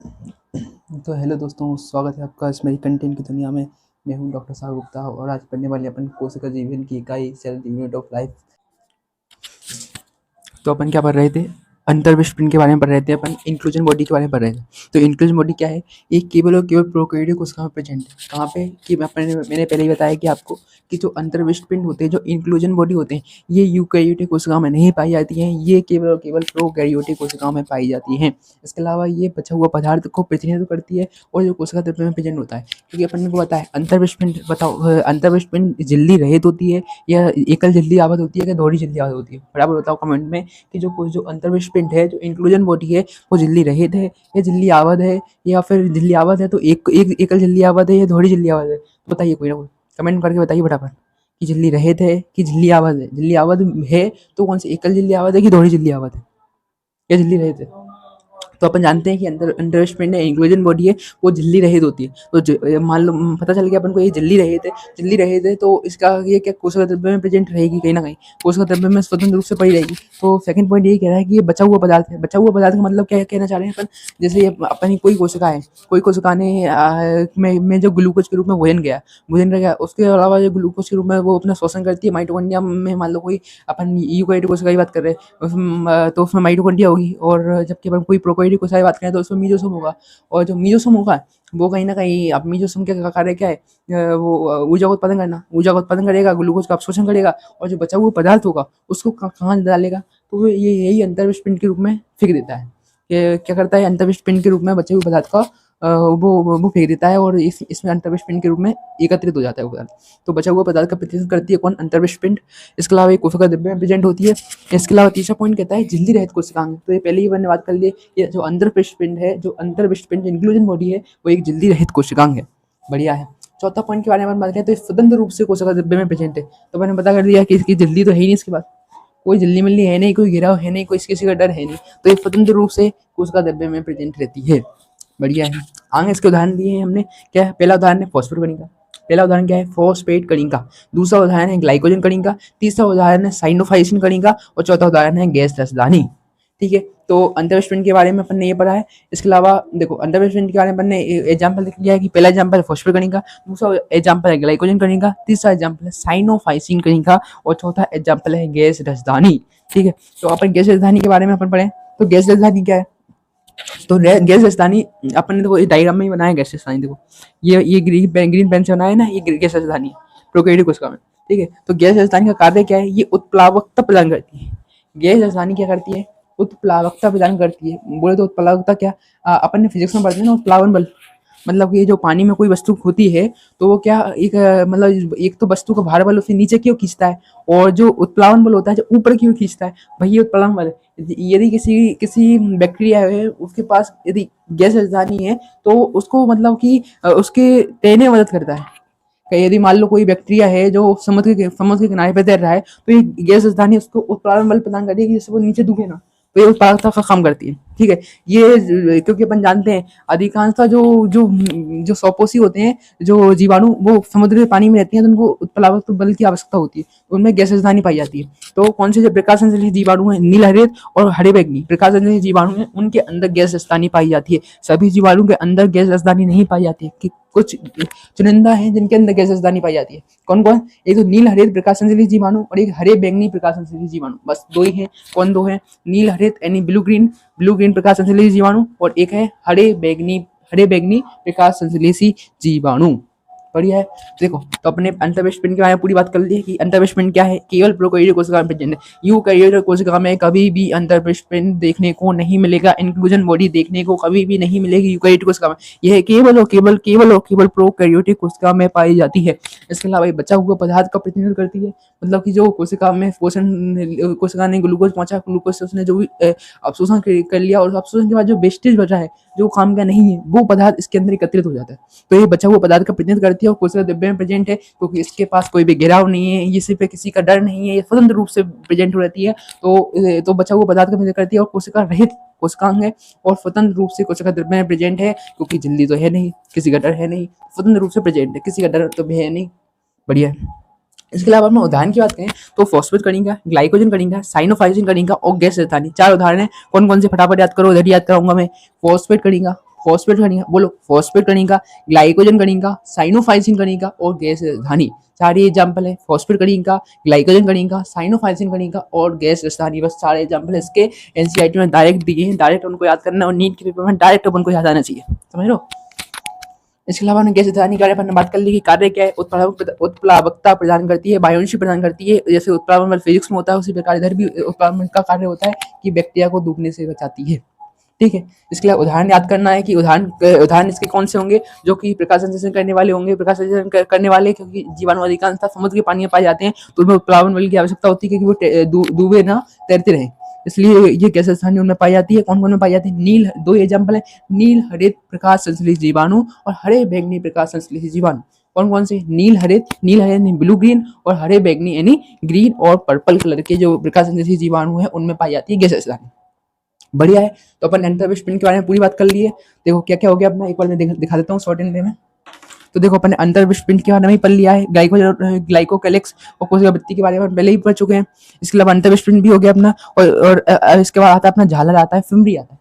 तो हेलो दोस्तों, स्वागत है आपका इस मेरी कंटेंट की दुनिया में। मैं हूं डॉक्टर साहब गुप्ता और आज पढ़ने वाले अपन कोशिका जीवन की इकाई सेल यूनिट ऑफ लाइफ। तो अपन क्या पढ़ रहे थे? अंतर्विष्पिन के बारे में पढ़ रहे थे, अपन इंक्लूजन बॉडी के बारे में पढ़ रहे थे। तो इंक्लूजन बॉडी क्या है? ये केवल और केवल प्रोकैरियोटिक कोशिका में प्रेजेंट है। कहाँ पे? कि मैंने पहले ही बताया कि आपको कि जो अंतर्विष्पिंड होते हैं, जो इंक्लूजन बॉडी होते हैं, ये यूकैरियोटिक कोशिकाओं में नहीं पाई जाती हैं। ये केवल और केवल प्रोकैरियोटिक कोशिकाओं में पाई जाती हैं। इसके अलावा ये बचा हुआ पदार्थ को प्रतिनिधित्व करती है और जो कोशिका द्रव्य में प्रेजेंट होता है। क्योंकि अपन को पता है अंतर्विष्पिंड, बताओ अंतर्विष्पिंड झिल्ली रहित होती है या एकल झिल्ली आवत होती है या दोहरी झिल्ली आवत होती है? बराबर बताओ कमेंट में कि जो अंतर्विष्ट पिंड है, जो इंक्लूजन बॉडी है, वो झिल्ली रहित है या झिल्ली आवत है, या फिर झिल्ली आवत है तो एक एकल झिल्ली आवत है या दोहरी झिल्ली आवत है? तो बताइए, कोई ना कोई कमेंट करके बताइए फटाफट कि झिल्ली रहित है कि झिल्ली आवत है। झिल्ली आवत है तो कौन सी, एकल झिल्ली आवत है कि दोहरी झिल्ली आवत है या झिल्ली रहित है? तो अपन जानते हैं कि अंडरस्टैंड है, इंक्लूजन बॉडी है, वो झिल्ली रहित होती है। तो मान लो पता चल गया अपन को ये झिल्ली रहित है तो इसका ये क्या कोशिका द्रव्य में प्रेजेंट रहेगी, कहीं ना कहीं कोशिका द्रव्य में स्वतंत्र रूप से पड़ी रहेगी। तो सेकंड पॉइंट ये कह रहा है कि ये बचा हुआ पदार्थ है। बचा हुआ पदार्थ का मतलब क्या कहना चाह रहे हैं अपन? जैसे अपनी कोई कोशिका है, कोई कोशिका ने में जो ग्लूकोज के रूप में भोजन गया, उसके अलावा जो ग्लूकोज के रूप में वो अपना शोषण करती है माइटोकॉन्ड्रिया में। मान लो कोई अपन यूकैरियोटिक कोशिका की बात कर रहे हैं, तो उसमें माइटोकॉन्ड्रिया होगी, और जबकि अपन कोई प्रोकैरियोटिक कोशिका की बात करें तो उसमें मीजोसोम होगा। और जो मीजोसोम होगा वो कहीं ना कहीं, अब मीजोसोम का कार्य क्या है? वो ऊर्जा का उत्पादन करना, ऊर्जा का उत्पादन करेगा, ग्लूकोज का अवशोषण करेगा, और जो बचा हुआ पदार्थ होगा उसको कहाँ डालेगा? तो ये यही अंतर्विष्ट पिंड के रूप में फेंक देता है। ये क्या करता है? अंतर्विष्ट पिंड के रूप में बचे हुए पदार्थ का वो फेंक देता है, और इसमें अंतर्विष्ट पिंड के रूप में एकत्रित हो जाता है वो पदार्थ। तो बचा हुआ पदार्थ का प्रतिनिधित्व करती है कौन? अंतर्विष्ट पिंड। इसके अलावा एक कोशिका द्रव्य में प्रेजेंट होती है। इसके अलावा तीसरा पॉइंट कहता है झिल्ली रहित कोशिकांग। तो ये पहले ही मैंने बात कर ली, ये जो अंतर्विष्ट पिंड है, जो अंतर्विष्ट पिंड इंक्लूजन बॉडी है, वो एक झिल्ली रहित कोशिकांग है। बढ़िया है। चौथा पॉइंट के बारे में बात करें तो स्वतंत्र रूप से कोशिका द्रव्य में प्रेजेंट है। तो मैंने पता कर लिया कि इसकी झिल्ली तो है ही नहीं, इसके बाद कोई झिल्ली मिल्ली है नहीं, कोई गिराव है नहीं, कोई किसी का डर है नहीं। तो ये स्वतंत्र रूप से कोशिका द्रव्य में प्रेजेंट रहती है। बढ़िया है। आगे इसके उदाहरण दिए हैं हमने। क्या है? पहला उदाहरण है फॉस्फेट कणिका। पहला उदाहरण क्या है? फॉस्फेट कणिका। दूसरा उदाहरण है ग्लाइकोजन कणिका। तीसरा उदाहरण है साइनोफाइसिन कणिका। और चौथा उदाहरण है गैस रसदानी। ठीक है। तो अंतर्विष्पिंड के बारे में अपन ने ये पढ़ा है। इसके अलावा देखो, अंतर्विष्पिंड के बारे में अपन ने एग्जाम्पल लिख लिया है कि पहला एग्जाम्पल है फॉस्फेट कणिका, दूसरा एग्जाम्पल है ग्लाइकोजन कणिका, तीसरा एग्जाम्पल है साइनोफाइसिन कणिका, और चौथा एग्जाम्पल है गैस राजधानी। ठीक है। तो अपन गैस राजधानी के बारे में अपन पढ़े। तो गैस राजधानी क्या है? तो गैस राजधानी अपन ने तो डायग्राम में ही बनाया गैस राजधानी। देखो, ये ग्रीन पेन से बनाया ना, ये गैस राजधानी है प्रोकैरियोटिक कोशिका में। ठीक है। तो गैस राजधानी का कार्य क्या है? ये उत्प्लावकता प्रदान करती है। गैस राजधानी क्या करती है? उत्प्लावकता प्रदान करती है। बोले तो उत्प्लावकता क्या? अपन ने फिजिक्स में पढ़ते हैं ना, उत्प्लावन बल। मतलब कि जो पानी में कोई वस्तु होती है तो वो क्या एक मतलब एक तो वस्तु का भार बल उसे नीचे की ओर खींचता है, और जो उत्प्लावन बल होता है जो ऊपर की ओर खींचता है, वही उत्प्लावन बल है। यदि किसी किसी बैक्टीरिया है उसके पास यदि गैस राजधानी है तो उसको मतलब कि उसके तैरने में मदद करता है। यदि मान लो कोई बैक्टीरिया है जो समुद्र के किनारे पे तैर रहा है, तो ये गैस राजधानी उसको उत्प्लावन बल प्रदान करती है जिससे वो नीचे डूबे ना। तो ये उत्प्लावकता का काम करती है। ठीक है। ये क्योंकि अपन जानते हैं अधिकांशतः जो जो जो सौपोषी होते हैं, जो जीवाणु, वो समुद्र के पानी में रहते हैं, तो उनको उत्प्लावक बल की आवश्यकता होती है। उनमें गैस राजधानी पाई जाती है। तो कौन से जो प्रकाश संश्लेषी जीवाणु हैं, नील हरित और हरे बैगनी प्रकाश संश्लेषी जीवाणु हैं, उनके अंदर गैस राजधानी पाई जाती है। सभी जीवाणु के अंदर गैस राजधानी नहीं पाई जाती है, कि कुछ चुनिंदा है जिनके अंदर गैस राजधानी पाई जाती है। कौन कौन? एक तो नील हरित प्रकाश संश्लेषी जीवाणु और एक हरे बैंगनी प्रकाश संश्लेषी जीवाणु। बस दो ही हैं। कौन दो हैं? नील हरित यानी ब्लू ग्रीन प्रकाश संश्लेषी जीवाणु, और एक है हरे बैंगनी प्रकाश संश्लेषी जीवाणु। बढ़िया है। देखो, तो अपने अंतर्विष्ट पिंड के बारे में पूरी बात कर ली कि अंतर्विष्ट पिंड क्या है? केवल प्रोकैरियोटिक कोशिका में प्रेजेंट है। यूकैरियोटिक कोशिका में कभी भी अंतर्विष्ट पिंड देखने को नहीं मिलेगा। इंक्लूजन बॉडी देखने को कभी भी नहीं मिलेगी यूकैरियोटिक कोशिका में। यह केवल प्रोकैरियोटिक कोशिका में पाई जाती है। इसके अलावा बचा हुआ पदार्थ का प्रतिनिधित्व करती है। मतलब कि जो कोशिका में कोशिका ने ग्लूकोज पहुंचा, ग्लूकोज से उसने जो भी अवशोषण कर लिया, और अवशोषण के बाद जो वेस्टेज बचा है, जो काम का नहीं है, वो पदार्थ इसके अंदर एकत्रित हो जाता है। तो ये बचा हुआ पदार्थ का प्रतिनिधित्व करती है और कोशिका द्रव्य में प्रेजेंट है, क्योंकि इसके पास कोई भी गिराव नहीं है, इसी पे किसी का डर नहीं है, ये स्वतंत्र रूप से प्रेजेंट हो रहती है। तो बचा हुआ पदार्थ का प्रतिनिधित्व करती है और कोशिका रहित कोशिकांग है, और स्वतंत्र रूप से कोशिका द्रव्य में प्रेजेंट है, क्योंकि झिल्ली तो है नहीं, किसी का डर है नहीं, स्वतंत्र रूप से प्रेजेंट है, किसी का डर तो है नहीं। बढ़िया है। इसके अलावा हम उदाहरण की बात करें तो फॉस्फेट कणिका, ग्लाइकोजन कणिका, साइनोफाइसिन कणिका और गैस राजधानी, चार उदाहरण है। कौन कौन से फटाफट याद करो, इधर याद कराऊंगा मैं। फॉस्फेट कणिका, फॉस्फेट कणिका, बोलो फॉस्फेट कणिका, ग्लाइकोजन कणिका, साइनोफाइसिन कणिका और गैस राजधानी। सारे एग्जाम्पल है, फॉस्फेट कणिका, ग्लाइकोजन कणिका, साइनोफाइसिन कणिका और गैस राजधानी। बस सारे एग्जाम्पल इसके एनसीईआरटी में डायरेक्ट दिए हैं, डायरेक्ट उनको याद करना और नीट के पेपर में डायरेक्ट अपन को याद आना चाहिए, समझ लो। इसके अलावा गैस राजधानी कार्य पर बात कर ली कि कार्य क्या है, उत्प्लावकता प्रदान करती है, बायोन्सी प्रदान करती है, जैसे उत्प्लावन फिजिक्स में होता है उसी प्रकार इधर भी उत्प्लावन का कार्य होता है कि बैक्टीरिया को डूबने से बचाती है, ठीक है। इसके लिए उदाहरण याद करना है कि उदाहरण इसके कौन से होंगे, जो कि प्रकाश संश्लेषण करने वाले होंगे, प्रकाश संश्लेषण करने वाले, क्योंकि जीवाणु अधिकांशतः समुद्र के पानी में पाए जाते हैं तो उनमें उत्प्लावन बल की आवश्यकता होती है क्योंकि वो डूबे ना, तैरते रहे, इसलिए ये गैस राजधानी उनमें पाई जाती है। कौन कौन में पाई जाती है, नील, दो एग्जाम्पल है, नील हरित प्रकाश संश्लेषी जीवाणु और हरे बैंगनी प्रकाश संश्लेषी जीवाणु। कौन कौन से, नील हरित यानी ब्लू ग्रीन, और हरे बैंगनी यानी ग्रीन और पर्पल कलर के जो प्रकाश संश्लेषी जीवाणु है उनमें पाई जाती है गैस राजधानी। बढ़िया है, तो अपन एंथैल्पी स्पिन के बारे में पूरी बात कर ली है। देखो क्या क्या हो गया अपना, एक बार मैं दिखा देता हूँ शॉर्ट एंड में। तो देखो अपन ने एंथैल्पी स्पिन के बारे में ही पढ़ लिया है, ग्लाइकोकैलिक्स और कोशिका वृत्ति के बारे में पहले ही पढ़ चुके हैं। इसके अलावा एंथैल्पी स्पिन भी हो गया अपना, और इसके बाद आता है अपना झालर, आता है फिमरी, आता है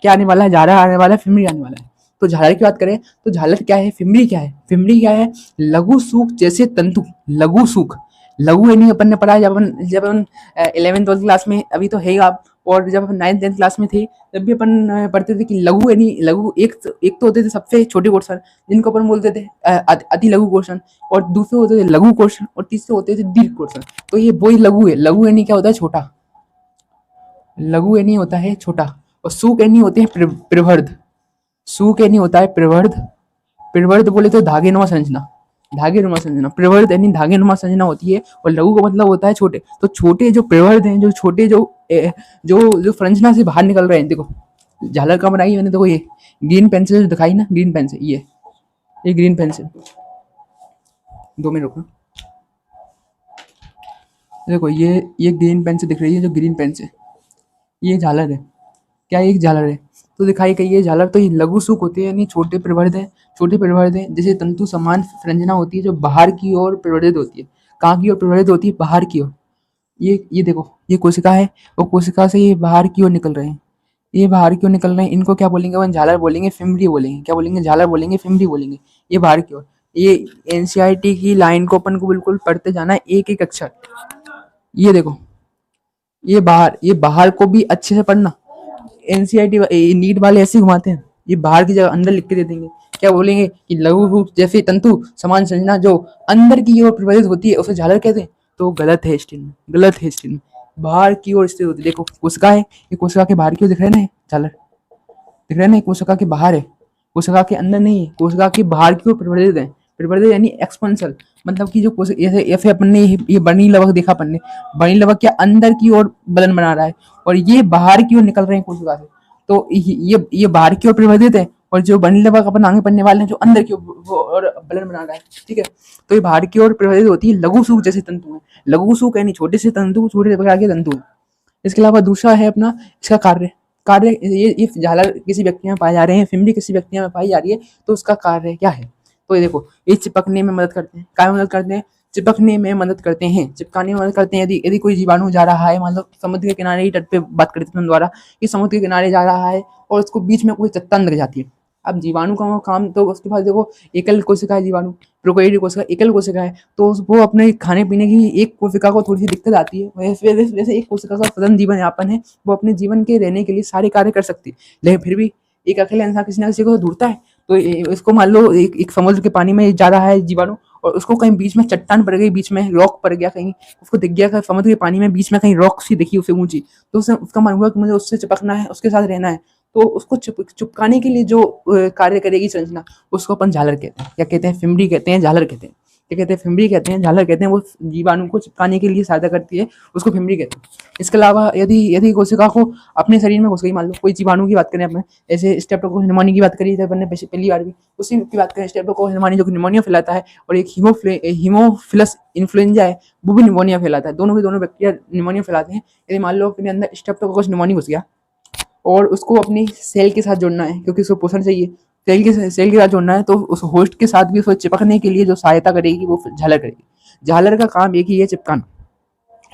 क्या आने वाला है, झालर आने वाला है, फिमरी आने वाला है। तो झालर की बात करें तो झालर क्या है, फिमरी क्या है, फिमरी क्या है, लघु सूख जैसे तंतु, लघु सूख, लघु यानी अपन ने पढ़ा है जब अपन 11th 12th क्लास में, अभी तो है आप, और जब अपन 9th 10th क्लास में थे तब भी अपन पढ़ते थे कि लघु यानी लघु, एक तो होते थे सबसे छोटे क्वेश्चन जिनको अपन बोलते थे अति लघु क्वेश्चन, और दूसरे होते थे लघु क्वेश्चन, और तीसरे होते थे दीर्घ क्वेश्चन। तो ये वही लघु है, लघु यानी क्या होता है, छोटा, लघु यानी होता है छोटा, और सूख यानी होते हैं प्रवर्ध, सूख यानी होता है प्रवर्ध, प्रवर्ध बोले तो धागे नुमा संरचना, धागे नुमा संरचना, प्रवर्ध यानी धागे नुमा संरचना होती है, और लघु का मतलब होता है छोटे। तो छोटे जो प्रवर्ध हैं, जो छोटे जो जो संरचना से बाहर निकल रहे हैं, देखो झालर का बनाई मैंने, देखो ये ग्रीन पेंसिल दिखाई ना, ग्रीन पेंसिल, ये ग्रीन पेंसिल, 2 मिनट रुको, देखो ये ग्रीन पेंसिल दिख रही है, जो ग्रीन पेंसिल, ये झालर है, क्या एक झालर है, तो दिखाई गई है झालर। तो ये लघु सूख होते हैं यानी छोटे प्रवर्ध हैं, छोटे प्रवर्ध हैं, जैसे तंतु समान संरचना होती है जो बाहर की ओर प्रवर्धित होती है। कहाँ की ओर प्रवर्धित होती है, बाहर की ओर। ये देखो, ये कोशिका है, और कोशिका से ये बाहर की ओर निकल रहे हैं, ये बाहर की ओर निकल रहे हैं, इनको क्या बोलेंगे अपन, झालर बोलेंगे, फिमरी बोलेंगे, क्या बोलेंगे, झालर बोलेंगे, फिमरी बोलेंगे, ये बाहर की ओर। ये एनसीईआरटी की लाइन को अपन को बिल्कुल पढ़ते जाना है, एक एक अक्षर। ये देखो, ये बाहर को भी अच्छे से पढ़ना, एनसीईआरटी नीट वाले ऐसे घुमाते हैं, ये बाहर की जगह अंदर लिख के दे देंगे, क्या बोलेंगे कि लघु रूप जैसे तंतु समान संरचना जो अंदर की ओर प्रवर्धित होती है उसे झालर कहते हैं। तो गलत है स्टेटमेंट, गलत है स्टेटमेंट, बाहर की ओर स्थित होती है। देखो कोशिका है, ये कोशिका के बाहर की ओर दिख रहा है ना, झालर दिख रहा है ना, कोशिका के बाहर है, कोशिका के अंदर नहीं है, कोशिका के बाहर की ओर प्रवर्धित है, प्रवर्धित यानी एक्सपेंसल, मतलब कि जो कोशिका, ऐसे अपन ने ये बनी लवक देखा, अपन ने बनी लवक क्या अंदर की ओर बलन बना रहा है, और ये बाहर की ओर निकल रहे हैं कोशिका से, तो ये बाहर की ओर प्रवर्धित है, और जो बनी लवक अपन आगे पढ़ने वाले हैं जो अंदर की ओर बलन बना रहा है, ठीक है। तो ये बाहर की ओर प्रवर्धित होती है, लघु सूख जैसे तंतु है, लघु सूख यानी छोटे से तंतु, छोटे प्रकार के तंतु है। इसके अलावा दूसरा है अपना इसका कार्य, ये झालर किसी व्यक्ति में पाए जा रहे हैं, फिमरी किसी व्यक्ति में पाई जा रही है, तो उसका कार्य क्या है। तो ये देखो, ये चिपकने में मदद करते हैं, क्या मदद करते हैं, चिपकने में मदद करते हैं, चिपकाने में मदद करते हैं। यदि कोई जीवाणु जा रहा है, मान लो समुद्र के किनारे ही, तट पे बात करते हैं द्वारा, कि समुद्र के किनारे जा रहा है और उसको बीच में कोई चट्टान लग जाती है। अब जीवाणु का काम, तो उसके पास देखो एकल कोशिका है, जीवाणु प्रोकैरियोटिक कोशिका एकल कोशिका है, तो वो अपने खाने पीने की, एक कोशिका को थोड़ी सी दिक्कत आती है, वैसे एक कोशिका का स्वतंत्र जीवन यापन है, वो अपने जीवन के रहने के लिए सारे कार्य कर सकती है, लेकिन फिर भी एक अकेले इंसान किसी ना किसी को ढूंढता है। तो इसको मान लो एक समुद्र के पानी में जा रहा है जीवाणु, और उसको कहीं बीच में चट्टान पड़ गई, बीच में रॉक पड़ गया, कहीं उसको दिख गया कि समुद्र के पानी में बीच में कहीं रॉक सी दिखी उसे ऊंची, तो उसका मन हुआ कि मुझे उससे चिपकना है, उसके साथ रहना है। तो उसको चिपकाने के लिए जो कार्य करेगी संरचना, उसको अपन झालर कहते हैं। क्या कहते हैं, फिमरी कहते हैं, झालर कहते हैं। क्या कहते हैं, फिमरी कहते हैं, झालर कहते हैं। वो जीवाणु को चिपकाने के लिए सहायता करती है, उसको फिमरी कहते हैं। इसके अलावा यदि कोशिका को अपने शरीर में घुस गई, मान लो कोई जीवाणु की बात करें अपने, ऐसे स्ट्रेप्टोकोकस निमोनिया की बात करी थी अपन ने पहली बार भी, उसी की बात करें, स्ट्रेप्टोकोकस निमोनिया जो कि निमोनिया फैलाता है, और एक हीमोफिलस इन्फ्लुएंजा है, वो भी निमोनिया फैलाता है। दोनों के दोनों बैक्टीरिया निमोनिया फैलाते हैं। यदि मान लो अपने अंदर स्ट्रेप्टोकोकस निमोनिया घुस गया और उसको अपनी सेल के साथ जोड़ना है, क्योंकि उसको पोषण चाहिए, सेल के साथ जोड़ना है, तो उस होस्ट के साथ भी उसको चिपकने के लिए जो सहायता करेगी वो झालर करेगी। झालर का काम एक ही है, चिपकाना।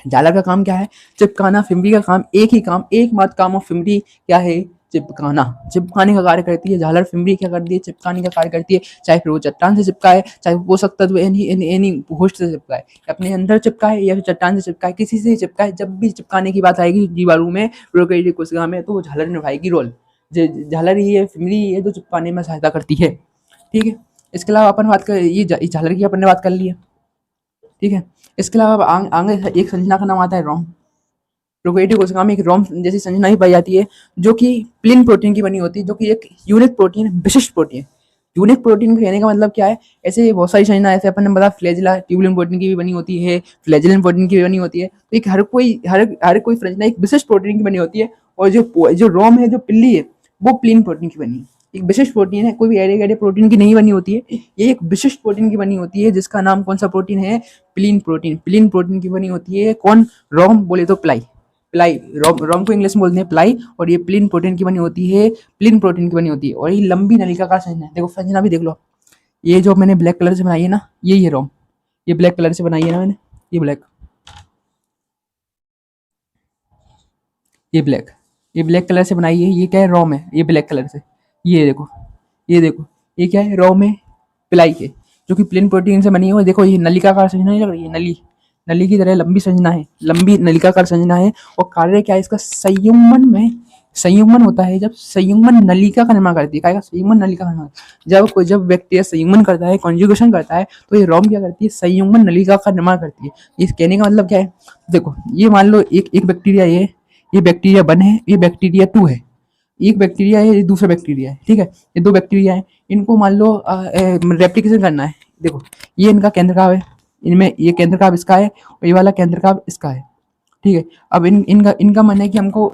झालर का काम क्या है, चिपकाना। फिमरी का काम एक ही काम, एकमात्र काम ऑफ फिमरी क्या है, चिपकाना, चिपकाने का कार्य करती है। झालर फिम्बरी क्या करती है, चिपकाने का कार्य करती है। चाहे फिर वो चट्टान से चिपकाए, चाहे वो पोषक तत्व एनी होस्ट से चिपकाए, अपने अंदर चिपकाए या फिर चट्टान से चिपकाए, किसी से चिपकाए, जब भी चिपकाने की बात आएगी जीवाणु में, प्रोकैरियोटिक कोशिका में, तो वो झालर निभाएगी रोल। झालर ही है, फिम्बरी ही है जो चिपकाने में सहायता करती है। ठीक है, इसके अलावा अपन बात कर, ये झालर की अपन ने बात कर ली है। ठीक है, इसके अलावा आगे एक संरचना का नाम आता है रोम। प्रोकैरियोटिक कोशिका में एक रोम जैसी संरचना ही पाई जाती है, जो कि प्लिन प्रोटीन की बनी होती है, जो कि एक यूनिक प्रोटीन, विशिष्ट प्रोटीन। यूनिक प्रोटीन कहने का मतलब क्या है, ऐसे बहुत सारी संरचना, ऐसे अपन ने बताया फ्लैजिला ट्यूबुलिन प्रोटीन की भी बनी होती है, फ्लैजिलन प्रोटीन की भी बनी होती है। तो एक हर कोई संरचना एक विशिष्ट प्रोटीन की बनी होती है, और जो रोम है, जो पिल्ली है, वो प्लिन प्रोटीन की बनी है। एक विशिष्ट प्रोटीन है, कोई भी एरे गैरे प्रोटीन की नहीं बनी होती है, ये एक विशिष्ट प्रोटीन की बनी होती है, जिसका नाम कौन सा प्रोटीन है, प्लिन प्रोटीन। प्लिन प्रोटीन की बनी होती है कौन, रोम बोले तो प्लाई, रोम को इंग्लिश में बोलते हैं प्लाई, और ये प्लिन प्रोटीन की बनी होती है, प्लिन प्रोटीन की बनी होती है। और ये लंबी नलिकाकार संरचना है, देखो संरचना भी देख लो, ये जो मैंने ब्लैक कलर से बनाई है ना, ये रोम, ये ब्लैक कलर से बनाई है ना मैंने, ये ब्लैक, ये ब्लैक कलर से बनाई है, ये क्या है, रोम है, ये ब्लैक कलर से, ये देखो, ये देखो, ये क्या है, रोम है पिलाई के, जो कि प्लेन प्रोटीन से बनी है। और देखो ये नलिकाकार संरचना नहीं लग रही है, नली की तरह लंबी संरचना है, लंबी नलिकाकार संरचना है। और कार्य क्या है इसका, संयुग्मन होता है, जब संयुग्मन नलिका का निर्माण करती है। क्या संयुग्मन नलिका का निर्माण, जब बैक्टीरिया संयुग्मन करता है, कॉन्जुगेशन करता है, तो ये रोम क्या करती है, संयुग्मन नलिका का निर्माण करती है। इस कहने का मतलब क्या है, देखो ये मान लो एक बैक्टीरिया, ये बैक्टीरिया 1 है, ये बैक्टीरिया 2 है, एक बैक्टीरिया है, ये दूसरा बैक्टीरिया है। ठीक है, ये 2 बैक्टीरिया है, इनको मान लो रेप्लिकेशन करना है। देखो ये इनका केंद्रकाव है, इनमें ये केंद्रकाव इसका है, और ये वाला केंद्रकाव इसका है। ठीक है, अब इनका मन है कि हमको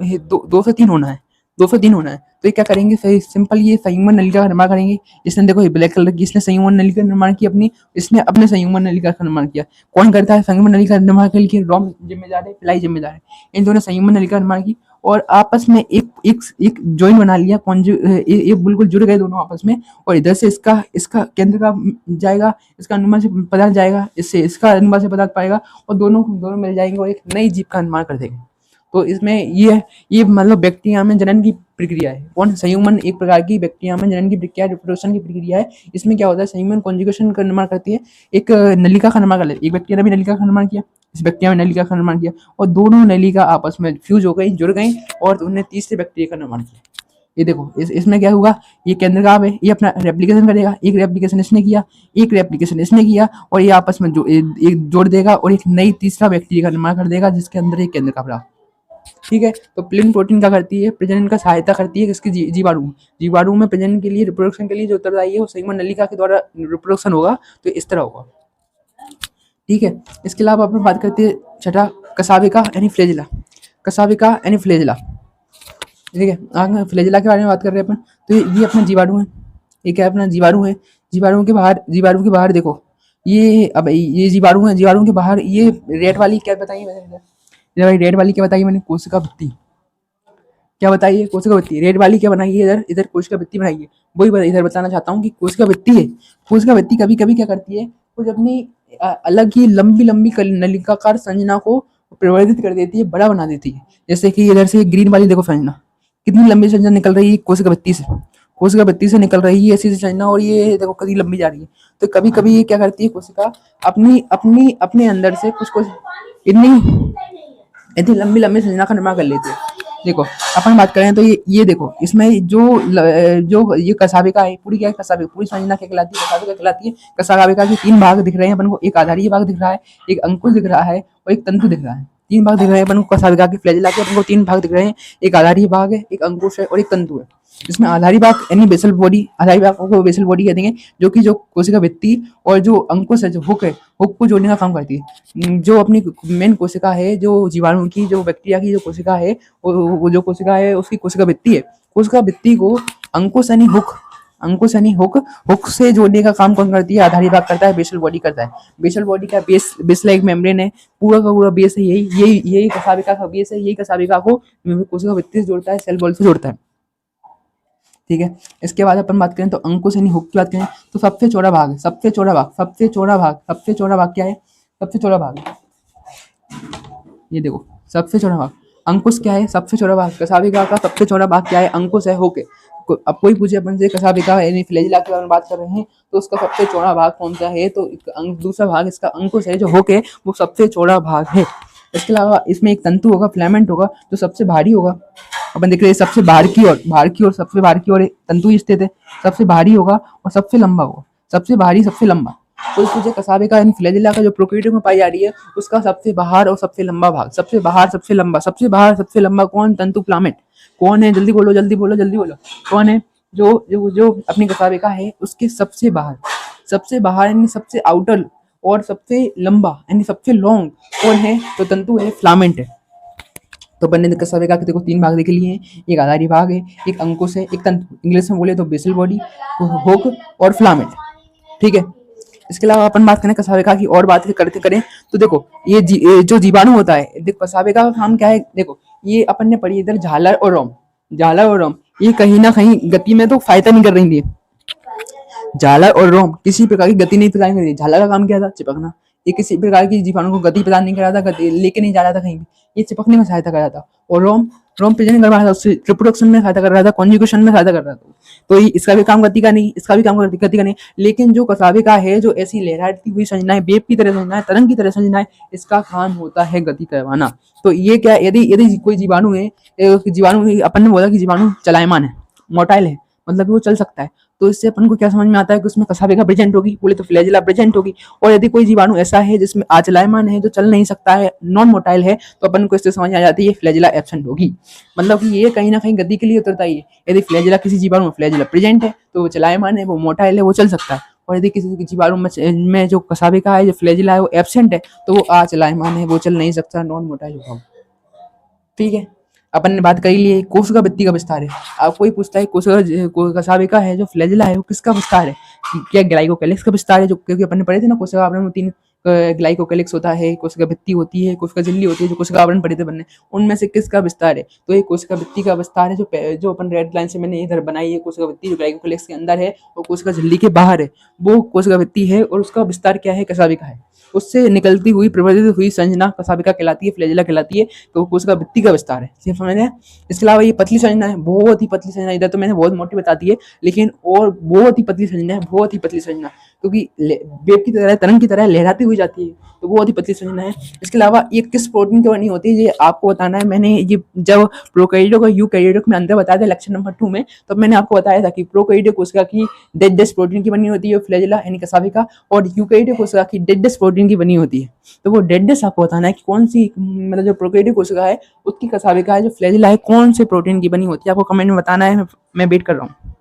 2 से 3 होना है, 2 से 3 होना है। तो ये क्या करेंगे, सही सिंपल, ये संयुग्मन नलिका का निर्माण करेंगे। इसने देखो ये ब्लैक कलर की, इसने संयुग्मन नलिका का निर्माण किया अपनी, इसने अपने संयुग्मन नलिका का निर्माण किया। कौन करता है संयुग्मन नलिका का निर्माण के लिए, रोम जिम्मेदार है, पिलाई जिम्मेदार है। इन दोनों संयुग्मन नलिका का निर्माण की, और आपस में एक जॉइंट बना लिया, ये बिल्कुल जुड़ गए दोनों आपस में। और इधर से इसका केंद्र का जाएगा, इसका अनुमान से पदार्थ जाएगा, इससे इसका अनुमान से पदार्थ पाएगा, और दोनों मिल जाएंगे और एक नई जीव का निर्माण कर देंगे। तो इसमें ये मतलब बैक्टीरिया में जनन की प्रक्रिया है। कौन, संयुग्मन एक प्रकार की बैक्टीरिया में जनन की प्रक्रिया, रिप्रोडक्शन की प्रक्रिया है। इसमें क्या होता है, संयुग्मन कॉन्जुगेशन का निर्माण करती है, एक नलिका का निर्माण कर लेती है। एक बैक्टीरिया ने भी नलिका का निर्माण किया, इस बैक्टीरिया में नलिका का निर्माण किया, और दोनों नलिका आपस में फ्यूज हो गई, जुड़ गई, और उन्होंने तीसरे बैक्टीरिया का निर्माण किया। ये देखो इसमें क्या हुआ, ये केंद्रकाव है, ये अपना रेप्लिकेशन करेगा, एक रेप्लिकेशन इसने किया, एक रेप्लिकेशन इसने किया, और ये आपस में एक जोड़ देगा, और एक नई तीसरा बैक्टीरिया का निर्माण कर देगा, जिसके अंदर एक केंद्रकाव रहा। ठीक है, तो प्लिन प्रोटीन क्या करती है, प्रजनन का सहायता करती है, किसकी, जीवाणु में प्रजनन के लिए, रिप्रोडक्शन के लिए जो उत्तरदायी है, वो संयुग्मन नलिका के द्वारा रिप्रोडक्शन होगा, तो इस तरह होगा। ठीक है, इसके अलावा अपन बात करते हैं छठा, कसाविका यानी फ्लैजिला, कसाविका यानी फ्लैजिला। ठीक है, आगे फ्लैजिला के बारे में बात कर रहे हैं अपन। तो ये अपना जीवाणु है, ये क्या अपना जीवाणु है, जीवाणु के बाहर देखो, ये अब ये जीवाणु है, जीवाणु के बाहर ये रेड वाली क्या बताइए मैंने, भाई रेड वाली क्या बताई मैंने, कोशिका भित्ति, क्या बताइए, कोशिका भित्ति। रेड वाली क्या बनाई है, इधर कोशिका भित्ति बनाई है। वही इधर बताना चाहता हूँ कि कोशिका भित्ति है, कोशिका भित्ति कभी कभी क्या करती है, कुछ अपनी अलग ही लंबी नलिकाकार संरचना को प्रवर्धित कर देती है, बड़ा बना देती है। जैसे कि इधर से ग्रीन वाली देखो संरचना, कितनी लंबी संरचना निकल रही है कोशिका भित्ति से निकल रही है ऐसी संरचना, और ये देखो कितनी लंबी जा रही है। तो कभी कभी ये क्या करती है, कोशिका अपने अंदर से कुछ इतनी लंबी संरचना का निर्माण कर लेती है। देखो अपन बात करें तो ये देखो, इसमें जो ये कसाविका है, पूरी क्या है, कसाविका पूरी संरचना क्या कहलाती है, कसाविका कहलाती है। कसाविका के 3 भाग दिख रहे हैं अपन को, एक आधारीय भाग दिख रहा है, एक अंकुश दिख रहा है, और एक तंतु दिख रहा है। 3 भाग दिख रहे हैं अपन को कसाविका के, फ्लैजिला के अपन को 3 भाग दिख रहे हैं, एक आधारीय भाग है, एक अंकुश है, और एक तंतु है। इसमें आधारी भाग यानी बेसल बॉडी, आधारी भाग को बेसल बॉडी कहते हैं, जो कि जो कोशिका भित्ति और जो अंकुश है, जो हुक है, हुक को जोड़ने का काम करती है। जो अपनी मेन कोशिका है, जो जीवाणु की, जो बैक्टीरिया की जो कोशिका है, वो जो कोशिका है उसकी कोशिका भित्ति है। कोशिका भित्ति को अंकुश यानी हुक से जोड़ने का काम कौन करती है, आधारी भाग करता है, बेसल बॉडी करता है। बेसल बॉडी का बेस लाइक मेम्ब्रेन है, पूरा का पूरा बेस है, यही कसाविका का बेस है, यही कसाविका को कोशिका भित्ति से जोड़ता है, सेल वॉल से जोड़ता है। ठीक है, इसके बाद अपन बात करें तो अंकुश यानी हुक की बात करें तो सबसे चौड़ा भाग है, सबसे चौड़ा भाग क्या है, सबसे चौड़ा भाग, ये देखो सबसे चौड़ा भाग अंकुश क्या है? सबसे छोटा भाग। कशाभिका का सबसे छोटा भाग क्या है? अंकुश है, होके। अब कोई पूछे अपन से कशाभिका यानी फ्लैजिला के बारे में बात कर रहे हैं, तो उसका सबसे चौड़ा भाग कौन सा है? तो दूसरा भाग इसका अंकुश है, जो होके वो सबसे चौड़ा भाग है। इसके अलावा इसमें एक तंतु होगा, फिलामेंट होगा, जो सबसे भारी होगा। अपन देख रहे हैं सबसे बाहर की ओर सबसे बाहर की ओर तंतु स्थित है, सबसे भारी होगा और सबसे लंबा होगा। सबसे भारी, सबसे लंबा। तो तुझे कसाबे यानी फ्लैजिला का जो प्रोकैरियोट में पाई जा रही है, उसका सबसे बाहर और सबसे लंबा भाग। सबसे बाहर, सबसे लंबा। सबसे बाहर, सबसे लंबा कौन? तंतु फिलामेंट। कौन है? जल्दी बोलो, जल्दी बोलो, जल्दी बोलो। कौन है? जो जो जो अपनी कसाबे है उसके सबसे बाहर। सबसे बाहर यानी सबसे आउटर और सबसे लंबा यानी सबसे लॉन्ग कौन है? तो तंतु है, फिलामेंट है। तो बनने कसाबे के देखो 3 भाग देख लिए हैं। एक आधारी भाग है, एक अंकुश है, एक तंतु। इंग्लिश में बोले तो बेसल बॉडी, हुक और फिलामेंट। ठीक है। इसके अलावा अपन बात करें कसाबे की और बात करते करें तो देखो ये जो जीवाणु होता है, देखो कसाबे का काम क्या है? देखो ये अपन ने पढ़ी इधर झालर और रोम। झालर और रोम ये कहीं ना कहीं गति में तो फायदा नहीं कर रही थी। झालर और रोम किसी प्रकार की गति नहीं प्रदान कर रही। झालर का काम क्या था? चिपकना। ये किसी प्रकार की जीवाणु को गति प्रदान नहीं कर रहा था, गति लेके नहीं जा रहा था कहीं भी, ये चिपकने में सहायता कर रहा था। और रोम रोम प्रजनन कर रहा था, उससे रिप्रोडक्शन में सहायता कर रहा था, कॉन्जुगेशन में सहायता कर रहा था। तो इसका भी काम गति का नहीं, इसका भी काम गति का नहीं। लेकिन जो कसाबे का है, जो ऐसी लहराती हुई संरचना है, वेव की तरह संरचना है, तरंग की तरह संरचना है, इसका काम होता है गति करवाना। तो ये क्या, यदि यदि कोई जीवाणु है, जीवाणु अपन ने बोला कि जीवाणु चलायमान है, मोटाइल है, मतलब वो चल सकता है, तो इससे अपन को क्या समझ में आता है कि उसमें कसाबे का प्रेजेंट होगी, बोले तो फ्लैजिला प्रेजेंट होगी। और यदि कोई जीवाणु ऐसा है जिसमें अचलायमान है, जो चल नहीं सकता है, नॉन मोटाइल है, तो अपन को इससे समझ आ जाती है फ्लैजिला एब्सेंट होगी। मतलब कि ये कहीं ना कहीं गति के लिए उतरता ही है। यदि फ्लैजिला किसी जीवाणु में फ्लैजिला प्रेजेंट है तो वो चलायमान है, वो मोटाइल है, वो चल सकता है। और यदि किसी जीवाणु में जो कसाबे का है, जो फ्लैजिला है, वो एब्सेंट है, तो वो अचलायमान है, वो चल नहीं सकता, नॉन मोटाइल होगा। ठीक है। अपन ने बात कर ली कोशिका भित्ति का विस्तार है। अब कोई पूछता है कोशिका कसाबिका है जो फ्लैजिला है वो किसका विस्तार है? क्या ग्लाइकोकैलिक्स का विस्तार है? जो क्योंकि अपन ने पढ़े थे ना, कोशिका आवरण में 3 ग्लाइकोकैलिक्स होता है, कोशिका भित्ति होती है, कोशिका झिल्ली होती है, जो कोशिका आवरण पढ़े थे बनने, उनमें से किसका विस्तार है? तो ये कोशिका भित्ति का विस्तार है, जो अपन रेड लाइन से मैंने इधर बनाई है। कोशिका भित्ति जो ग्लाइकोकैलिक्स के अंदर है और कोशिका झिल्ली के बाहर है, वो कोशिका भित्ति है, और उसका विस्तार क्या है? कसाबिका है। उससे निकलती हुई प्रवर्धित हुई संरचना कसाबिका कहलाती है, फ्लैजिला कहलाती है। तो कोशिका भित्ति का विस्तार है, सिर्फ समझ रहे हैं। इसके अलावा ये पतली संरचना है, बहुत ही पतली संरचना। इधर तो मैंने बहुत मोटी बता दी है, लेकिन और बहुत ही पतली संरचना है, बहुत ही पतली संरचना, क्योंकि वेव की तरह, तरंग की तरह लहराती हुई जाती है, तो बहुत ही पतली संरचना है। इसके अलावा ये किस प्रोटीन की बनी होती है, ये आपको बताना है। मैंने ये जब प्रोकैरियोट और यूकैरियोट में अंतर बताया था लेक्चर नंबर 2 में, तब मैंने आपको बताया था कि प्रोकैरियोट कोशिका की डेड प्रोटीन की बनी होती है फ्लैजिला यानी कसाबिका, और यूकैरियोट कोशिका की डेड प्रोटीन की बनी होती है। तो वो डेडनेस आपको बताना है कि कौन सी, मतलब जो प्रोकैरियोट कोशिका है उसकी कसाबिका है, जो फ्लैजिला है, कौन से प्रोटीन की बनी होती है, आपको कमेंट में बताना है। मैं वेट कर रहा हूँ।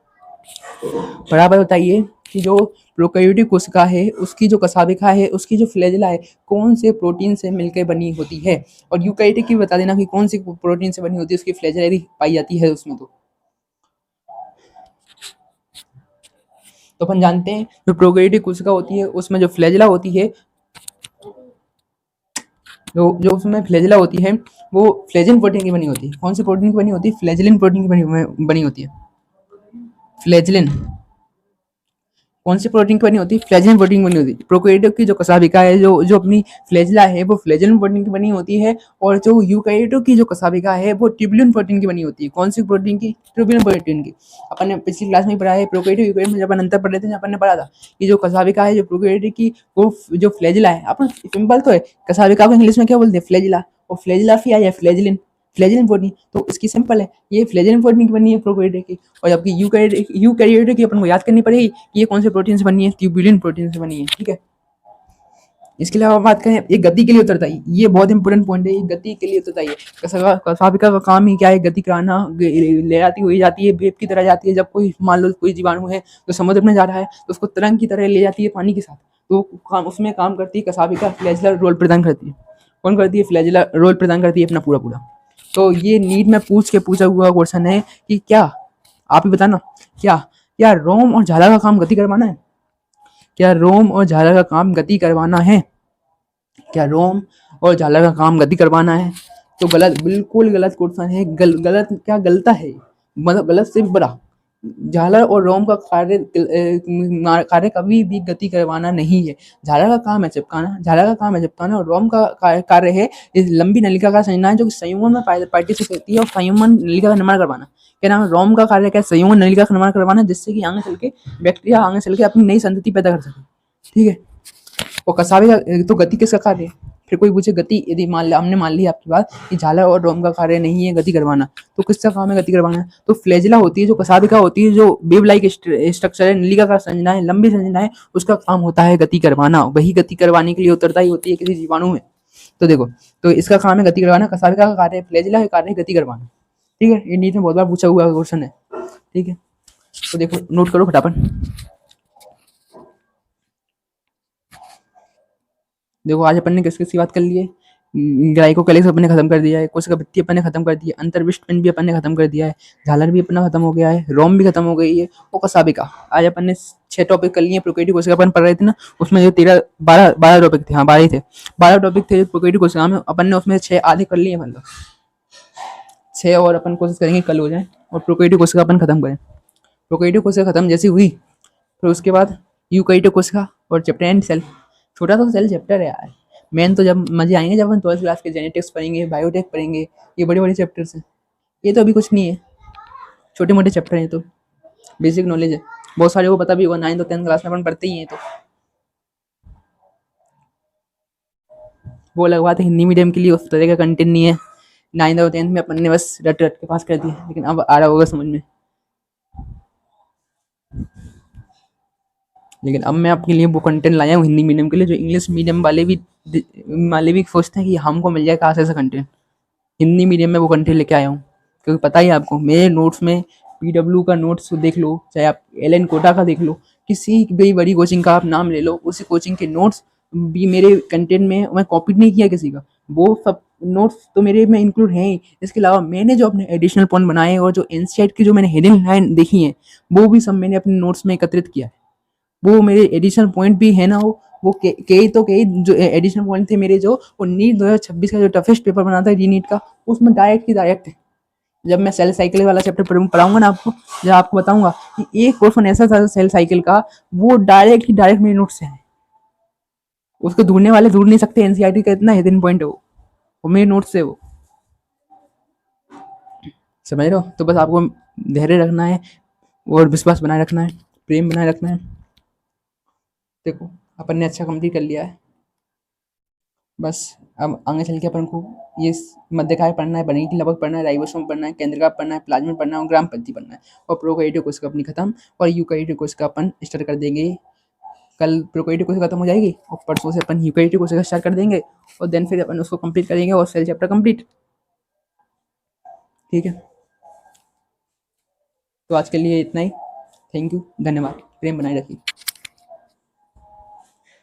बराबर बताइए कि जो प्रोकैरियोटिक कोशिका है उसकी जो कसाबिका है, उसकी जो फ्लैजिला है, कौन से प्रोटीन से मिलकर बनी होती है। और यूकैरियोटिक की बता देना कि कौन सी प्रोटीन से बनी होती है, उसकी फ्लैजिला यदि पाई जाती है उसमें। तो अपन जानते हैं जो प्रोकैरियोटिक कोशिका होती है उसमें जो फ्लैजिला होती है, जो उसमें फ्लैजिला होती है, वो फ्लैजिन प्रोटीन की बनी होती है। कौन सी प्रोटीन की बनी होती है? फ्लैजिलिन प्रोटीन की बनी होती है। फ्लैजिलिन कौन सी प्रोटीन की बनी होती है? फ्लैजिलिन प्रोटीन की बनी होती है। प्रोकैरियोट की जो कसाबिका है, जो अपनी फ्लैजिला है, वो फ्लैजिलिन प्रोटीन की बनी होती है। और जो यूकैरियोट की जो कसाबिका है, वो ट्यूबुलिन प्रोटीन की बनी होती है। कौन सी प्रोटीन की? ट्यूबुलिन प्रोटीन की। अपन ने पिछली क्लास में पढ़ा है प्रोकैरियोट यूकैरियोट में, जब अपन अंतर पढ़ रहे थे, अपन ने पढ़ा था कि जो कसाबिका है, जो प्रोकैरियोट की, वो जो फ्लैजिला है, अपन सिंपल तो है, कसाबिका को इंग्लिश में क्या बोलते हैं? फ्लैजिला। और फ्लैजिला फिर आया फ्लैजिलिन, फ्लैजिलिन प्रोटीन। तो इसकी सिंपल है, ये फ्लैजिलिन प्रोटीन की बनी है प्रोकैरियोट की। और जबकि यूकैरियोट की अपन को याद करनी पड़ेगी कि ये कौन से प्रोटीन से बनी है? ट्यूबुलिन प्रोटीन से बनी है। ठीक है। इसके अलावा बात करें, ये गति के लिए उतरता है, ये बहुत इंपॉर्टेंट पॉइंट है, ये गति के लिए उतरता है। कसाबिका का काम ही क्या है? गति कराना। लहराती हुई जाती है, वेव की तरह जाती है। जब कोई, मान लो कोई जीवाणु है तो समुद्र में जा रहा है, तो उसको तरंग की तरह ले जाती है पानी के साथ, तो काम उसमें काम करती है कसाबिका, फ्लैजिला रोल प्रदान करती है। कौन करती है? फ्लैजिला रोल प्रदान करती है अपना पूरा पूरा। तो ये नीट में पूछा हुआ क्वेश्चन है कि क्या, आप ही बताना, क्या क्या रोम और झाला का काम गति करवाना है? क्या रोम और झाला का काम गति करवाना है? क्या रोम और झाला का काम गति करवाना है? तो गलत, बिल्कुल गलत क्वेश्चन है। गलत क्या? गलता है, मतलब गलत से भी बड़ा। झालर और रोम का कार्य कभी भी गति करवाना नहीं है। झालर का काम है चिपकाना और रोम का कार्य है इस लंबी नलिका का संयोजन जो कि संयुग्मन में पार्टिसिपेट करती है और संयुग्मन नलिका का निर्माण करवाना। क्या नाम है? रोम का कार्य क्या है? संयुग्मन नलिका का निर्माण करवाना, जिससे कि आगे चल के बैक्टीरिया आगे चल के अपनी नई संतति पैदा कर सके। ठीक है। और कसावे का तो गति किसका कार्य है? फिर कोई पूछे गति, यदि हमने मान ली आपकी बात कि झालर और रोम का कार्य नहीं है गति करवाना, तो किसका काम है गति करवाना? तो फ्लैजिला होती है, जो कसाविका होती है, जो वेव लाइक स्ट्रक्चर है, नलिका का संरचना है, लंबी संरचना है, उसका काम होता है गति करवाना। वही गति करवाने के लिए उत्तरदायी होती है किसी जीवाणु में। तो देखो, तो इसका काम है गति करवाना, कसाविका का कार्य है, फ्लैजिला का कार्य है गति करवाना। ठीक है, ये नीट में बहुत बार पूछा हुआ क्वेश्चन है। ठीक है, तो देखो नोट करो फटाफट। देखो आज अपन ने किस किसकी बात कर ली है? ग्लाइकोकैलिक्स अपन ने खत्म कर दिया है, कोशिका भित्ति अपन ने खत्म कर दिया है, अंतर्विष्ट पिंड भी अपन ने खत्म कर दिया है, झालर भी अपना खत्म हो गया है, रोम भी खत्म हो गई है, और कसाबिका। आज अपन ने 6 टॉपिक कर लिए। प्रोकैरियोटिक कोशिका अपन पढ़ रहे थे ना, उसमें जो 12 टॉपिक थे, हाँ 12 थे, 12 टॉपिक थे प्रोकैरियोटिक कोशिका में, अपन ने उसमें 6 आधे कर लिए, मतलब 6 और अपन कोशिश करेंगे कल हो जाए और प्रोकैरियोटिक कोशिका अपन खत्म करें। प्रोकैरियोटिक कोशिका खत्म जैसी हुई, फिर उसके बाद यूकैरियोटिक कोशिका और चैप्टर एंड सेल। छोटा तो सेल चैप्टर है यार, मेन तो जब मजे आएंगे जब हम 12th क्लास के जेनेटिक्स पढ़ेंगे, बायोटेक पढ़ेंगे, ये बड़े बड़े चैप्टर्स हैं। ये तो अभी कुछ नहीं है, छोटे मोटे चैप्टर हैं, तो बेसिक नॉलेज है, बहुत सारे को पता भी होगा, 9th और 10th क्लास में अपन पढ़ते ही हैं। तो वो अलग बात है, हिंदी मीडियम के लिए उस तरह का कंटेंट नहीं है। 9th और 10th में अपन ने बस रट रट के पास कर दिया, लेकिन अब आ रहा होगा समझ में। लेकिन अब मैं आपके लिए वो कंटेंट लाया हूँ हिंदी मीडियम के लिए, जो इंग्लिश मीडियम वाले भी सोचते हैं कि हमको मिल जाए कहाँ से ऐसा कंटेंट। हिंदी मीडियम में वो कंटेंट लेके आया हूँ, क्योंकि पता ही है आपको, मेरे नोट्स में पीडब्ल्यू का नोट्स देख लो, चाहे आप एल कोटा का देख लो, किसी भी बड़ी कोचिंग का आप नाम ले लो, उसी कोचिंग के नोट्स भी मेरे कंटेंट में मैं कॉपी नहीं किया किसी का, वो सब नोट्स तो मेरे में इंक्लूड हैं ही। इसके अलावा मैंने जो अपने एडिशनल पॉइंट बनाए और जो एनसीईआरटी की जो मैंने हेडिंग लाइन देखी है, वो भी सब मैंने अपने नोट्स में एकत्रित किया है। वो मेरे एडिशनल पॉइंट भी है ना, वो कई जो एडिशनल पॉइंट थे मेरे, जो वो नीट 2026 का जो टफेस्ट पेपर बना था री नीट का, उसमें डायरेक्ट की डायरेक्ट है। जब मैं सेल साइकिल वाला चैप्टर पढ़ाऊंगा ना आपको, जब आपको बताऊंगा कि एक क्वेश्चन ऐसा था सेल साइकिल का, वो डायरेक्ट ही डायरेक्ट मेरे नोट से है, उसको ढूंढने वाले ढूंढ नहीं सकते। एनसीईआरटी का इतना हिडन पॉइंट है वो मेरे नोट से, वो समझ रहे हो? तो बस आपको धैर्य रखना है और विश्वास बनाए रखना है, प्रेम बनाए रखना है। देखो अपन ने अच्छा कंप्लीट कर लिया है, बस अब आगे चल के अपन को ये मध्यकाय पढ़ना है, बनी की लगभग पढ़ना है, राइबोसोम पढ़ना है, केंद्रका पढ़ना है, प्लाज्मिड पढ़ना है और ग्राम पंथी पढ़ना है, और प्रोकैरियोटिक कोशिका अपनी खत्म, और यूकैरियोटिक कोशिका अपन स्टार्ट कर देंगे। कल प्रोकैरियोटिक कोशिका खत्म हो जाएगी और परसों से अपन यूकैरियोटिक कोशिका स्टार्ट कर देंगे, और देन फिर अपन उसको कंप्लीट करेंगे और सेल चैप्टर कंप्लीट। ठीक है, तो आज के लिए इतना ही। थैंक यू, धन्यवाद, प्रेम बनाए रखिए।